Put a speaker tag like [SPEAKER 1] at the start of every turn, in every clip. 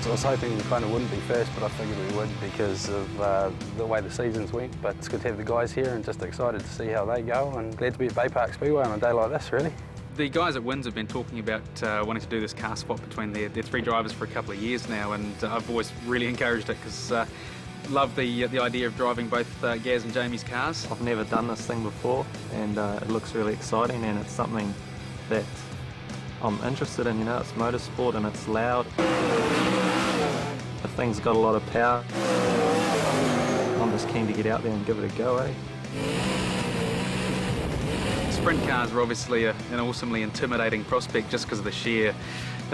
[SPEAKER 1] I was hoping the kind of wouldn't be first, but I figured we would because of the way the seasons went. But it's good to have the guys here and just excited to see how they go, and glad to be at Bay Park Speedway on a day like this, really.
[SPEAKER 2] The guys at Wynns have been talking about wanting to do this car swap between their three drivers for a couple of years now, and I've always really encouraged it because love the idea of driving both Gaz and Jamie's cars.
[SPEAKER 3] I've never done this thing before, and it looks really exciting, and it's something that I'm interested in. You know, it's motorsport and it's loud. The thing's got a lot of power. I'm just keen to get out there and give it a go, eh?
[SPEAKER 2] Sprint cars are obviously an awesomely intimidating prospect just because of the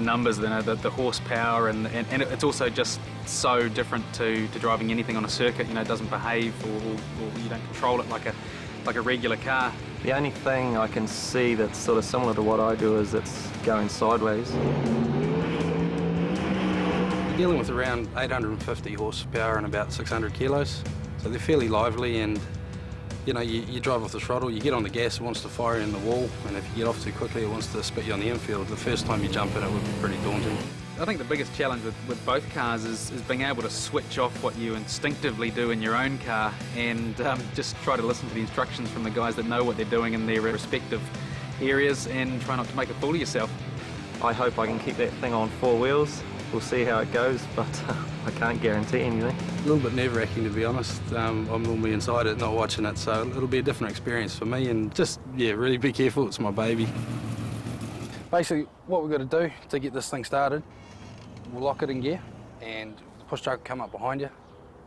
[SPEAKER 2] numbers, the horsepower, and it's also just so different to driving anything on a circuit. You know, it doesn't behave or you don't control it like a regular car.
[SPEAKER 3] The only thing I can see that's sort of similar to what I do is it's going sideways.
[SPEAKER 1] You're dealing with around 850 horsepower and about 600 kilos, so they're fairly lively, and you know, you drive off the throttle, you get on the gas, it wants to fire in the wall, and if you get off too quickly, it wants to spit you on the infield. The first time you jump in, it would be pretty daunting.
[SPEAKER 2] I think the biggest challenge with both cars is being able to switch off what you instinctively do in your own car and just try to listen to the instructions from the guys that know what they're doing in their respective areas and try not to make a fool of yourself.
[SPEAKER 3] I hope I can keep that thing on four wheels. We'll see how it goes, but I can't guarantee anything.
[SPEAKER 1] A little bit nerve-wracking, to be honest. I'm normally inside it, not watching it, so it'll be a different experience for me, and just, yeah, really be careful, it's my baby. Basically, what we've got to do to get this thing started, we'll lock it in gear, and the push truck will come up behind you.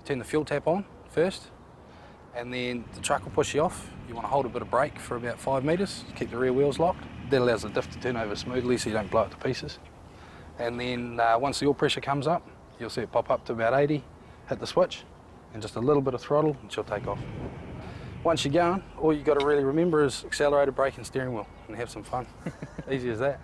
[SPEAKER 1] Turn the fuel tap on first, and then the truck will push you off. You want to hold a bit of brake for about 5 metres, keep the rear wheels locked. That allows the diff to turn over smoothly so you don't blow it to pieces. And then once the oil pressure comes up, you'll see it pop up to about 80, hit the switch, and just a little bit of throttle, and she'll take off. Once you're going, all you've got to really remember is accelerator, brake, and steering wheel, and have some fun. Easy as that.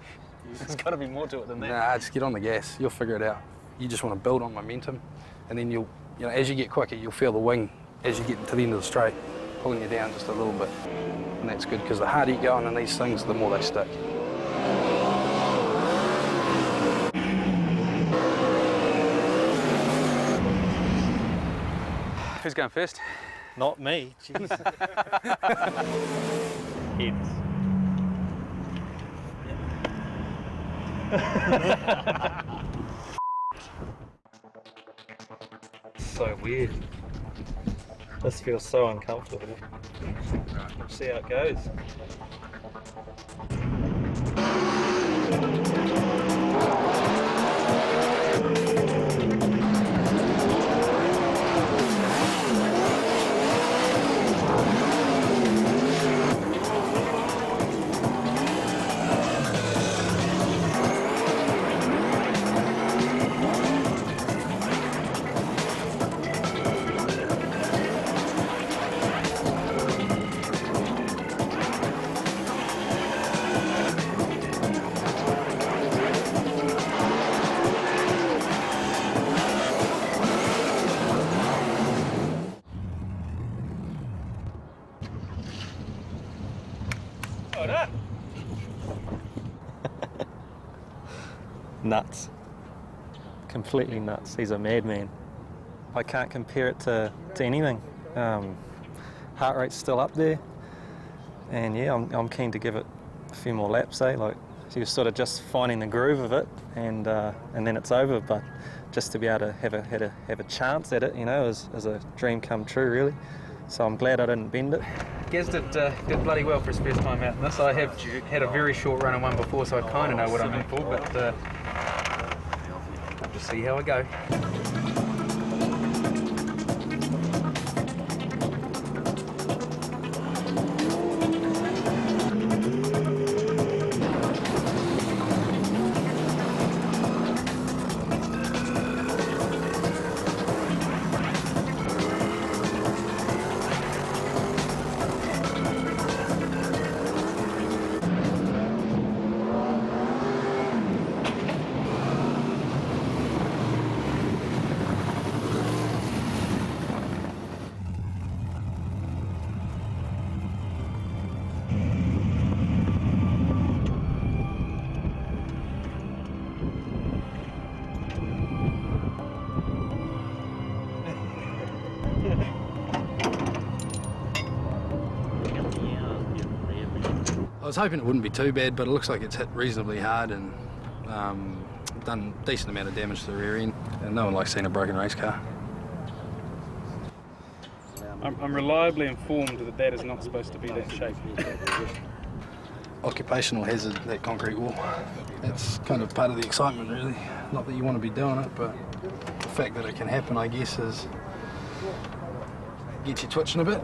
[SPEAKER 2] There's got to be more to it than that.
[SPEAKER 1] Nah, just get on the gas. You'll figure it out. You just want to build on momentum, and then as you get quicker, you'll feel the wing as you get to the end of the straight, pulling you down just a little bit. And that's good, because the harder you go on these things, the more they stick.
[SPEAKER 2] Who's going first?
[SPEAKER 3] Not me, jeez. Heads. So weird. This feels so uncomfortable. We'll see how it goes. Nuts. Completely nuts. He's a madman. I can't compare it to anything. Heart rate's still up there, and yeah, I'm keen to give it a few more laps. Like, you're sort of just finding the groove of it, and then it's over. But just to be able to have a chance at it, you know, is a dream come true, really. So I'm glad I didn't bend it.
[SPEAKER 2] Gaz did bloody well for his first time out in this. I have had a very short run in one before, so I kind of know what I'm in for, but we'll just see how I go.
[SPEAKER 1] was hoping it wouldn't be too bad, but it looks like it's hit reasonably hard and done a decent amount of damage to the rear end. And no one likes seeing a broken race car.
[SPEAKER 4] I'm reliably informed that that is not supposed to be that shape.
[SPEAKER 1] Occupational hazard, that concrete wall. That's kind of part of the excitement, really. Not that you want to be doing it, but the fact that it can happen, I guess, is gets you twitching a bit.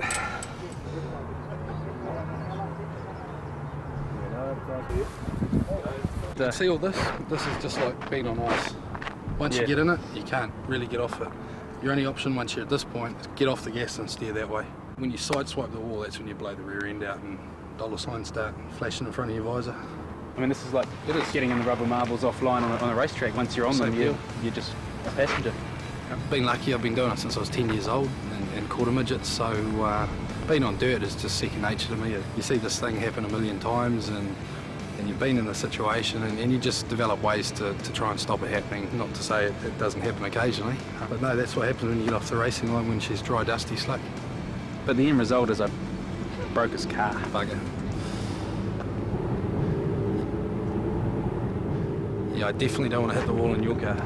[SPEAKER 1] See all this? This is just like being on ice. Once you get in it, you can't really get off it. Your only option once you're at this point is get off the gas and steer that way. When you sideswipe the wall, that's when you blow the rear end out and dollar signs start flashing in front of your visor.
[SPEAKER 2] I mean, this is like getting in the rubber marbles offline on a racetrack. Once you're on them, you're just a passenger.
[SPEAKER 1] I've been lucky. I've been doing it since I was 10 years old and caught a midget, so being on dirt is just second nature to me. You see this thing happen a million times and you've been in the situation and you just develop ways to try and stop it happening. Not to say it doesn't happen occasionally, but no, that's what happens when you get off the racing line when she's dry, dusty, slick.
[SPEAKER 2] But the end result is I broke his car.
[SPEAKER 1] Bugger. Yeah, I definitely don't want to hit the wall in your car.